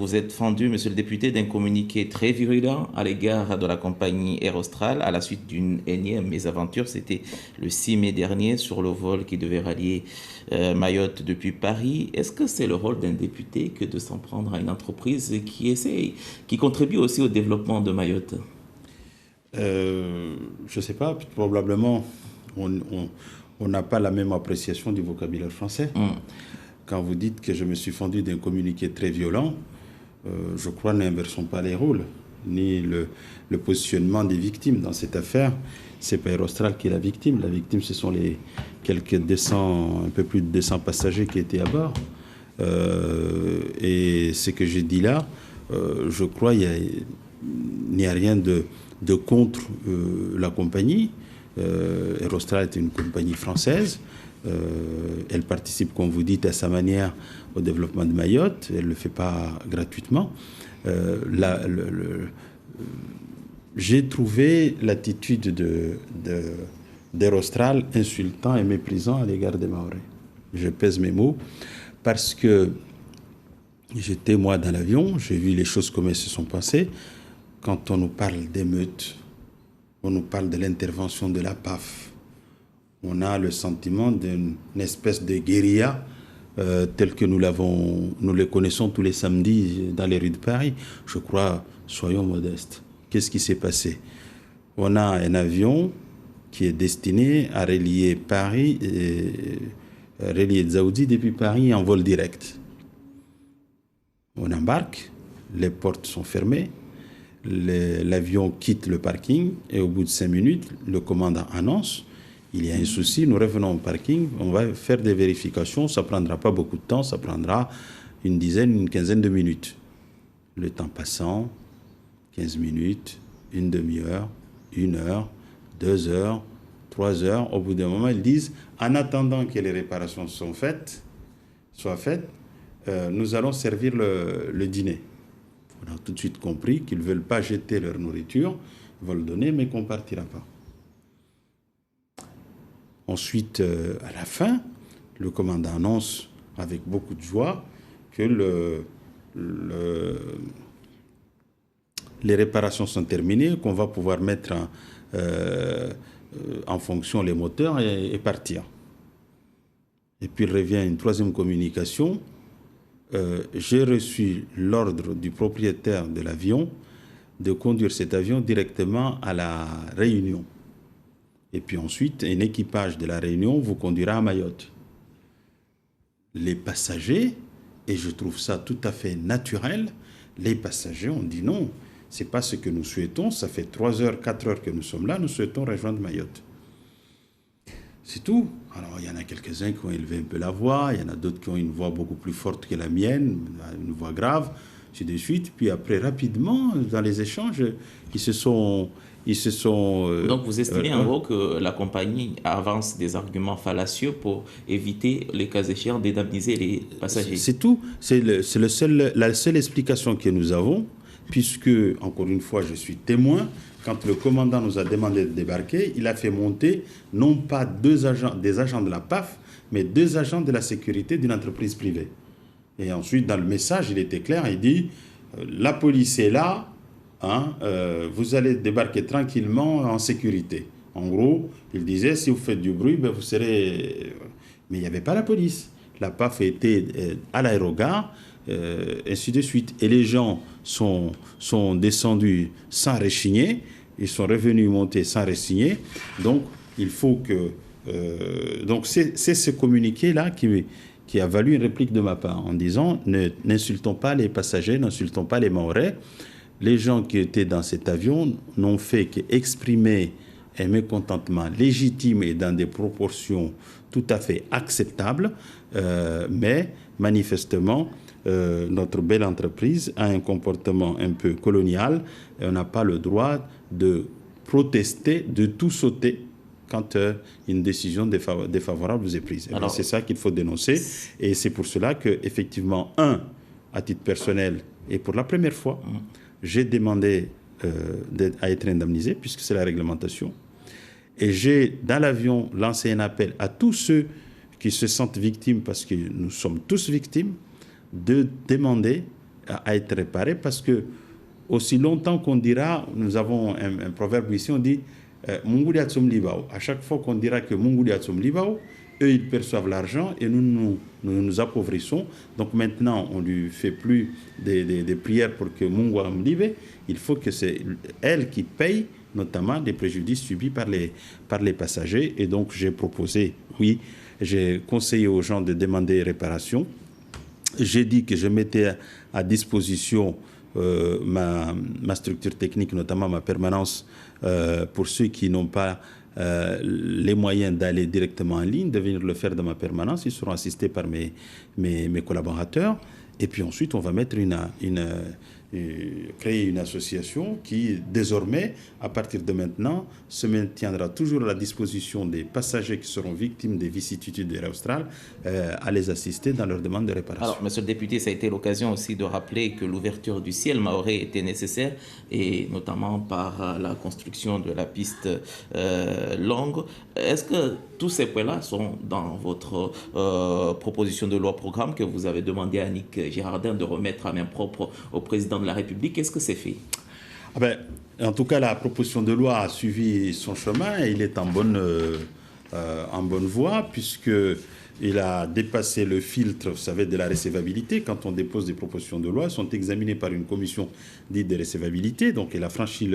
vous êtes fendu, monsieur le député, d'un communiqué très virulent à l'égard de la compagnie Air Austral à la suite d'une énième mésaventure. C'était le 6 mai dernier sur le vol qui devait rallier Mayotte depuis Paris. Est-ce que c'est le rôle d'un député que de s'en prendre à une entreprise qui essaie, qui contribue aussi au développement de Mayotte? Je ne sais pas, probablement on n'a pas la même appréciation du vocabulaire français. Quand vous dites que je me suis fendu d'un communiqué très violent, je crois n'inversons pas les rôles, ni le positionnement des victimes dans cette affaire. C'est pas Air Austral qui est la victime. La victime, ce sont les quelques 200, un peu plus de 200 passagers qui étaient à bord. Et ce que j'ai dit là, je crois il n'y a rien de contre la compagnie. Air Austral est une compagnie française. Elle participe, comme vous dites, à sa manière au développement de Mayotte. Elle ne le fait pas gratuitement. J'ai trouvé l'attitude d'Air Austral insultant et méprisant à l'égard des Mahorais. Je pèse mes mots parce que j'étais, moi, dans l'avion, j'ai vu les choses comme elles se sont passées. Quand on nous parle d'émeutes, on nous parle de l'intervention de la PAF, on a le sentiment d'une espèce de guérilla telle que nous le connaissons tous les samedis dans les rues de Paris. Je crois, soyons modestes. Qu'est-ce qui s'est passé? On a un avion qui est destiné à relier Paris, relier Dzaoudi depuis Paris en vol direct. On embarque, les portes sont fermées, l'avion quitte le parking et au bout de 5 minutes, le commandant annonce: il y a un souci, nous revenons au parking, on va faire des vérifications, ça ne prendra pas beaucoup de temps, ça prendra une quinzaine de minutes. Le temps passant, 15 minutes, une demi-heure, 1 heure, 2 heures, 3 heures. Au bout d'un moment, ils disent: en attendant que les réparations soient faites, nous allons servir le dîner. On a tout de suite compris qu'ils ne veulent pas jeter leur nourriture, ils veulent donner, mais qu'on ne partira pas. Ensuite, à la fin, le commandant annonce avec beaucoup de joie que les réparations sont terminées, qu'on va pouvoir mettre en fonction les moteurs et partir. Et puis il revient une troisième communication. J'ai reçu l'ordre du propriétaire de l'avion de conduire cet avion directement à la Réunion. Et puis ensuite, un équipage de la Réunion vous conduira à Mayotte. Les passagers, et je trouve ça tout à fait naturel, les passagers ont dit non, c'est pas ce que nous souhaitons, ça fait 3 heures, 4 heures que nous sommes là, nous souhaitons rejoindre Mayotte. C'est tout. Alors, il y en a quelques-uns qui ont élevé un peu la voix, il y en a d'autres qui ont une voix beaucoup plus forte que la mienne, une voix grave, ainsi de suite. Puis après, rapidement, dans les échanges, ils se sont... Donc, vous estimez en gros que la compagnie avance des arguments fallacieux pour éviter, les cas échéants, d'indemniser les passagers? C'est tout. C'est la seule explication que nous avons, puisque, encore une fois, je suis témoin. Quand le commandant nous a demandé de débarquer, il a fait monter non pas des agents de la PAF, mais 2 agents de la sécurité d'une entreprise privée. Et ensuite, dans le message, il était clair, il dit la police est là, vous allez débarquer tranquillement en sécurité. En gros, il disait, si vous faites du bruit, vous serez... Mais il n'y avait pas la police. La PAF était à l'aérogare, ainsi de suite. Et les gens sont descendus sans rechigner, ils sont revenus monter sans rechigner. Donc, il faut que... donc, c'est ce communiqué-là qui a valu une réplique de ma part en disant n'insultons pas les passagers, n'insultons pas les Mahorais. Les gens qui étaient dans cet avion n'ont fait qu'exprimer un mécontentement légitime et dans des proportions tout à fait acceptables, mais manifestement, notre belle entreprise a un comportement un peu colonial et on n'a pas le droit de protester, de tout sauter quand une décision défavorable vous est prise. C'est ça qu'il faut dénoncer et c'est pour cela que, effectivement, à titre personnel et pour la première fois, j'ai demandé à être indemnisé puisque c'est la réglementation. Et j'ai, dans l'avion, lancé un appel à tous ceux qui se sentent victimes, parce que nous sommes tous victimes, de demander à être réparés, parce que aussi longtemps qu'on dira, nous avons un proverbe ici, on dit Mungu diatsum libao. À chaque fois qu'on dira que Mungu diatsum libao, eux ils perçoivent l'argent et nous appauvrissons. Donc maintenant on ne lui fait plus des prières pour que Mungu am libe. Il faut que c'est elle qui paye notamment des préjudices subis par les passagers. Et donc j'ai proposé, oui, j'ai conseillé aux gens de demander réparation. J'ai dit que je mettais à disposition ma structure technique, notamment ma permanence, pour ceux qui n'ont pas les moyens d'aller directement en ligne, de venir le faire dans ma permanence. Ils seront assistés par mes collaborateurs. Et puis ensuite, on va mettre créer une association qui, désormais, à partir de maintenant, se maintiendra toujours à la disposition des passagers qui seront victimes des vicissitudes de l'Air Austral, à les assister dans leur demande de réparation. Alors, monsieur le député, ça a été l'occasion aussi de rappeler que l'ouverture du ciel mahorais était nécessaire, et notamment par la construction de la piste longue. Est-ce que tous ces points-là sont dans votre proposition de loi programme que vous avez demandé à Annick Girardin de remettre à main propre au président de la République? Est-ce que c'est fait? En tout cas, la proposition de loi a suivi son chemin et il est en bonne voie, puisqu'il a dépassé le filtre, vous savez, de la recevabilité. Quand on dépose des propositions de loi, elles sont examinées par une commission dite de recevabilité. Donc, il a franchi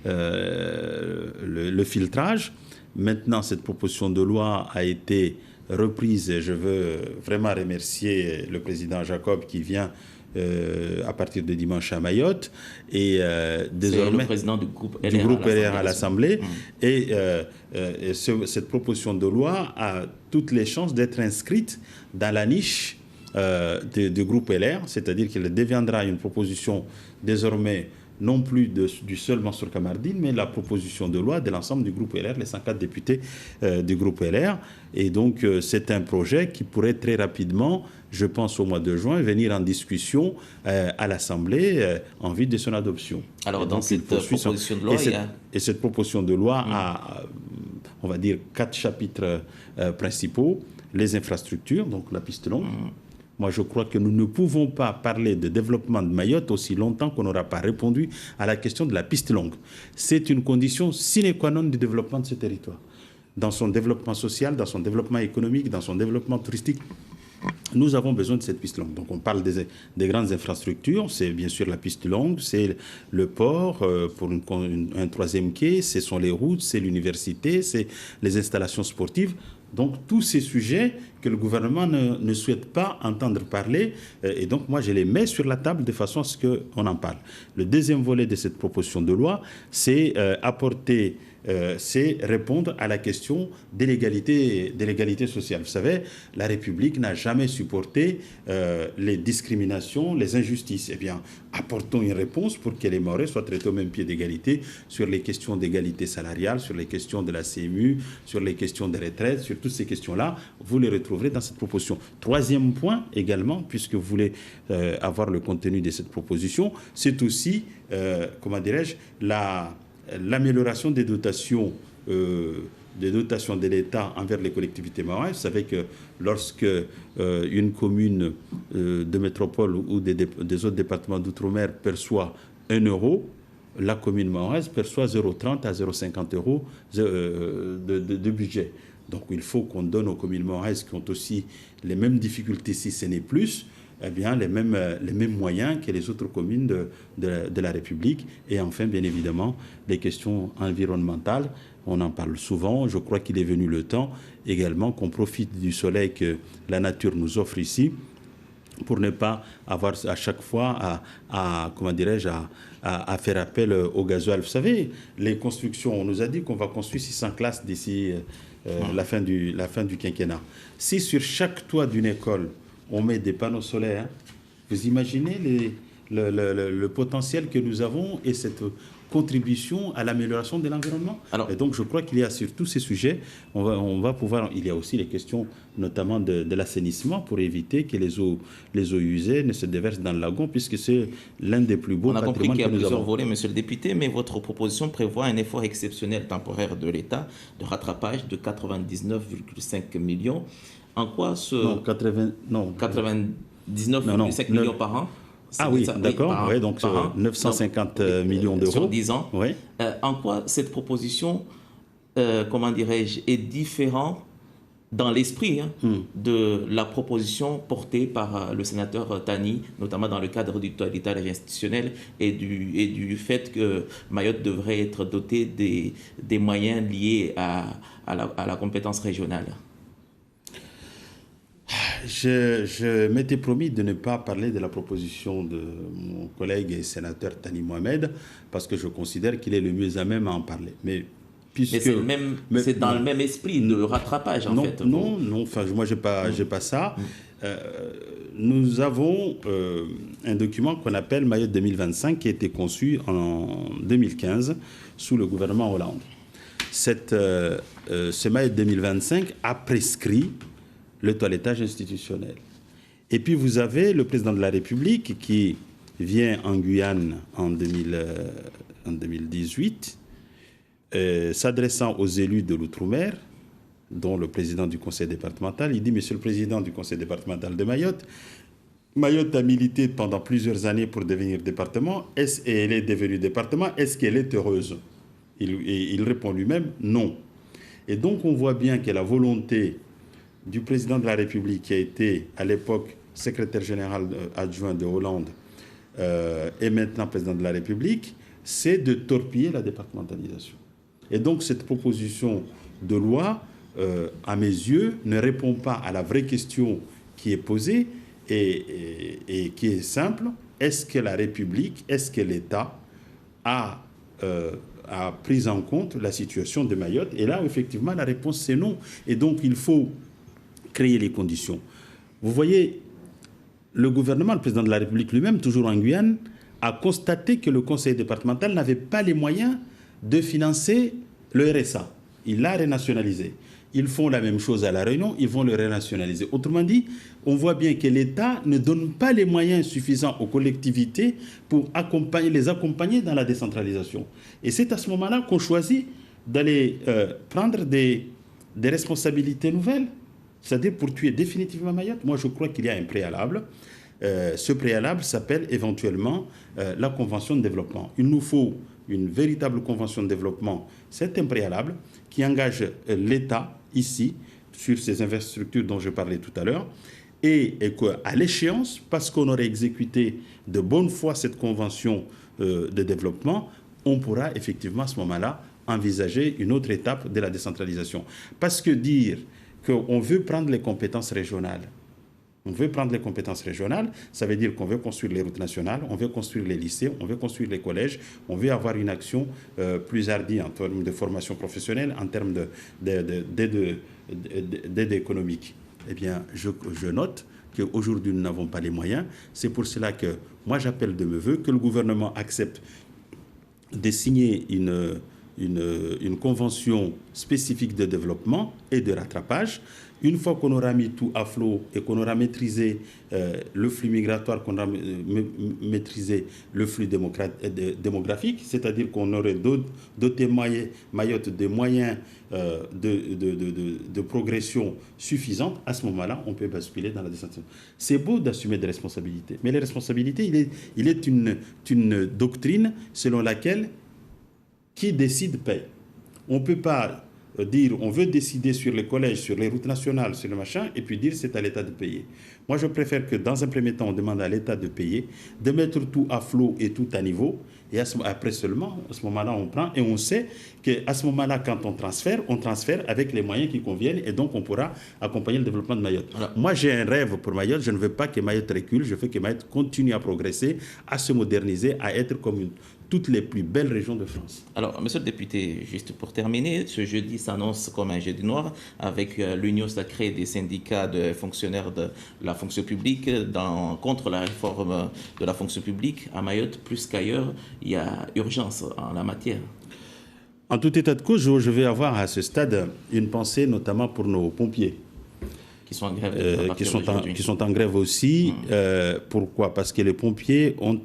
le filtrage. Maintenant, cette proposition de loi a été reprise et je veux vraiment remercier le président Jacob qui vient à partir de dimanche à Mayotte, et désormais le président du groupe LR à l'Assemblée. Et cette proposition de loi a toutes les chances d'être inscrite dans la niche du groupe LR, c'est-à-dire qu'elle deviendra une proposition désormais non plus du seul Mansour Kamardine, mais la proposition de loi de l'ensemble du groupe LR, les 104 députés du groupe LR. Et donc, c'est un projet qui pourrait très rapidement, je pense au mois de juin, venir en discussion à l'Assemblée en vue de son adoption. Alors, dans cette proposition de loi, cette proposition de loi a, on va dire, 4 chapitres principaux. Les infrastructures, donc la piste longue. Moi, je crois que nous ne pouvons pas parler de développement de Mayotte aussi longtemps qu'on n'aura pas répondu à la question de la piste longue. C'est une condition sine qua non du développement de ce territoire. Dans son développement social, dans son développement économique, dans son développement touristique, nous avons besoin de cette piste longue. Donc, on parle des grandes infrastructures. C'est bien sûr la piste longue, c'est le port pour un troisième quai, ce sont les routes, c'est l'université, c'est les installations sportives. Donc, tous ces sujets que le gouvernement ne souhaite pas entendre parler, et donc moi, je les mets sur la table de façon à ce qu'on en parle. Le deuxième volet de cette proposition de loi, c'est c'est répondre à la question de l'égalité sociale. Vous savez, la République n'a jamais supporté les discriminations, les injustices. Eh bien, apportons une réponse pour que les Mahorais soient traités au même pied d'égalité sur les questions d'égalité salariale, sur les questions de la CMU, sur les questions des retraites, sur toutes ces questions-là. Vous les retrouverez dans cette proposition. Troisième point également, puisque vous voulez avoir le contenu de cette proposition, c'est aussi, l'amélioration des dotations de l'État envers les collectivités mahoraises. Vous savez que lorsque une commune de métropole ou des autres départements d'outre-mer perçoit 1 euro, la commune mahoraise perçoit 0,30 à 0,50 euros de budget. Donc il faut qu'on donne aux communes mahoraises qui ont aussi les mêmes difficultés, si ce n'est plus, eh bien, les mêmes moyens que les autres communes de la République. Et enfin, bien évidemment, les questions environnementales. On en parle souvent. Je crois qu'il est venu le temps également qu'on profite du soleil que la nature nous offre ici pour ne pas avoir à chaque fois à faire appel au gasoil. Vous savez, les constructions, on nous a dit qu'on va construire 600 classes d'ici la fin du quinquennat. Si sur chaque toit d'une école, on met des panneaux solaires, vous imaginez le potentiel que nous avons et cette contribution à l'amélioration de l'environnement. Et donc, je crois qu'il y a sur tous ces sujets, on va pouvoir... Il y a aussi les questions, notamment de l'assainissement, pour éviter que les eaux usées ne se déversent dans le lagon, puisque c'est l'un des plus beaux patrimoines que nous avons. On a compris qu'il y a plusieurs volets, monsieur le député, mais votre proposition prévoit un effort exceptionnel temporaire de l'État de rattrapage de 99,5 millions. En quoi ce... 99,5 millions par an Ah oui, d'accord, ouais, donc 950 millions d'euros. Sur 10 ans. Ouais. En quoi cette proposition, comment dirais-je, est différente dans l'esprit de la proposition portée par le sénateur Tani, notamment dans le cadre du toilettage institutionnel et du fait que Mayotte devrait être dotée des moyens liés à la compétence régionale? Je m'étais promis de ne pas parler de la proposition de mon collègue et sénateur Tani Mohamed parce que je considère qu'il est le mieux à même à en parler. Mais c'est dans le même esprit de rattrapage, en fait. Non, enfin, moi, je n'ai pas ça. Nous avons un document qu'on appelle Mayotte 2025 qui a été conçu en 2015 sous le gouvernement Hollande. Ce Mayotte 2025 a prescrit le toilettage institutionnel. Et puis, vous avez le président de la République qui vient en Guyane en 2018 s'adressant aux élus de l'outre-mer, dont le président du conseil départemental, il dit « Monsieur le président du conseil départemental de Mayotte, Mayotte a milité pendant plusieurs années pour devenir département, et elle est devenue département, est-ce qu'elle est heureuse ?» Il répond lui-même « Non ». Et donc on voit bien que la volonté du président de la République, qui a été à l'époque secrétaire général adjoint de Hollande et maintenant président de la République, c'est de torpiller la départementalisation. Et donc cette proposition de loi, à mes yeux, ne répond pas à la vraie question qui est posée et qui est simple. Est-ce que la République, est-ce que l'État a pris en compte la situation de Mayotte? Et là, effectivement, la réponse, c'est non. Et donc, il faut créer les conditions. Vous voyez, le gouvernement, le président de la République lui-même, toujours en Guyane, a constaté que le conseil départemental n'avait pas les moyens de financer le RSA. Il l'a renationalisé. Ils font la même chose à La Réunion, ils vont le renationaliser. Autrement dit, on voit bien que l'État ne donne pas les moyens suffisants aux collectivités pour les accompagner dans la décentralisation. Et c'est à ce moment-là qu'on choisit d'aller prendre des responsabilités nouvelles, c'est-à-dire pour tuer définitivement Mayotte. Moi, je crois qu'il y a un préalable. Ce préalable s'appelle éventuellement la Convention de développement. Il nous faut une véritable Convention de développement. C'est un préalable qui engage l'État ici sur ces infrastructures dont je parlais tout à l'heure et qu'à l'échéance, parce qu'on aurait exécuté de bonne foi cette Convention de développement, on pourra effectivement à ce moment-là envisager une autre étape de la décentralisation. Parce que dire qu'on veut prendre les compétences régionales, ça veut dire qu'on veut construire les routes nationales, on veut construire les lycées, on veut construire les collèges, on veut avoir une action plus hardie en termes de formation professionnelle, en termes d'aide économique. Eh bien, je note qu'aujourd'hui, nous n'avons pas les moyens. C'est pour cela que moi, j'appelle de mes voeux que le gouvernement accepte de signer une convention spécifique de développement et de rattrapage. Une fois qu'on aura mis tout à flot et qu'on aura maîtrisé le flux migratoire, qu'on aura maîtrisé le flux démographique, c'est-à-dire qu'on aurait doté Mayotte de moyens de progression suffisante, à ce moment-là, on peut basculer dans la décentralisation. C'est beau d'assumer des responsabilités, mais les responsabilités, il est une doctrine selon laquelle qui décide paye. On ne peut pas dire on veut décider sur les collèges, sur les routes nationales, sur le machin, et puis dire c'est à l'État de payer. Moi, je préfère que dans un premier temps, on demande à l'État de payer, de mettre tout à flot et tout à niveau, et après seulement, à ce moment-là, on prend, et on sait qu'à ce moment-là, quand on transfère avec les moyens qui conviennent, et donc on pourra accompagner le développement de Mayotte. Voilà. Moi, j'ai un rêve pour Mayotte, je ne veux pas que Mayotte recule, je veux que Mayotte continue à progresser, à se moderniser, à être comme toutes les plus belles régions de France. Alors, monsieur le député, juste pour terminer, ce jeudi s'annonce comme un jeudi noir avec l'union sacrée des syndicats de fonctionnaires de la fonction publique contre la réforme de la fonction publique. À Mayotte, plus qu'ailleurs, il y a urgence en la matière. En tout état de cause, je vais avoir à ce stade une pensée notamment pour nos pompiers. Qui sont en grève qui sont en grève aussi. Pourquoi? Parce que les pompiers ont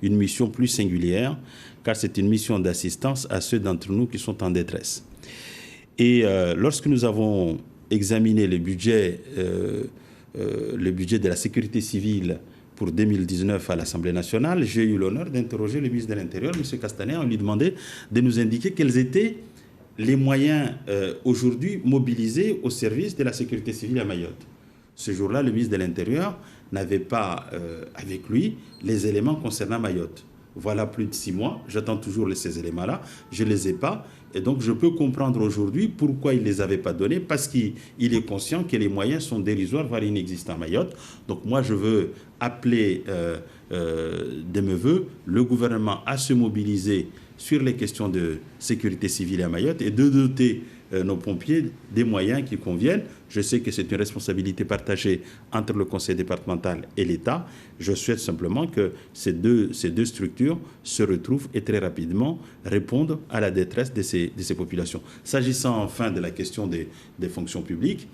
une mission plus singulière, car c'est une mission d'assistance à ceux d'entre nous qui sont en détresse. Et lorsque nous avons examiné le budget de la sécurité civile pour 2019 à l'Assemblée nationale, j'ai eu l'honneur d'interroger le ministre de l'Intérieur, M. Castaner, en lui demandant de nous indiquer quels étaient les moyens aujourd'hui mobilisés au service de la sécurité civile à Mayotte. Ce jour-là, le ministre de l'Intérieur n'avait pas avec lui les éléments concernant Mayotte. Voilà plus de 6 mois, j'attends toujours ces éléments-là, je ne les ai pas. Et donc je peux comprendre aujourd'hui pourquoi il ne les avait pas donnés, parce qu'il est conscient que les moyens sont dérisoires, voire inexistants à Mayotte. Donc moi je veux appeler de mes voeux le gouvernement à se mobiliser sur les questions de sécurité civile à Mayotte et de doter nos pompiers des moyens qui conviennent. Je sais que c'est une responsabilité partagée entre le conseil départemental et l'État. Je souhaite simplement que ces deux structures se retrouvent et très rapidement répondent à la détresse de ces populations. S'agissant enfin de la question des fonctions publiques,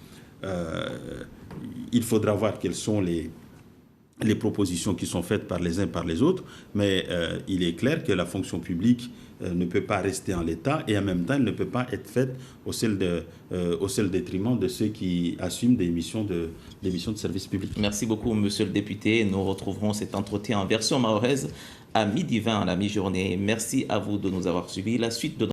il faudra voir quelles sont les propositions qui sont faites par les uns par les autres, mais il est clair que la fonction publique ne peut pas rester en l'état et en même temps, elle ne peut pas être faite au seul détriment de ceux qui assument des missions de service public. Merci beaucoup, monsieur le député. Nous retrouverons cet entretien en version mahoraise à 12h20 à la mi-journée. Merci à vous de nous avoir suivis. La suite de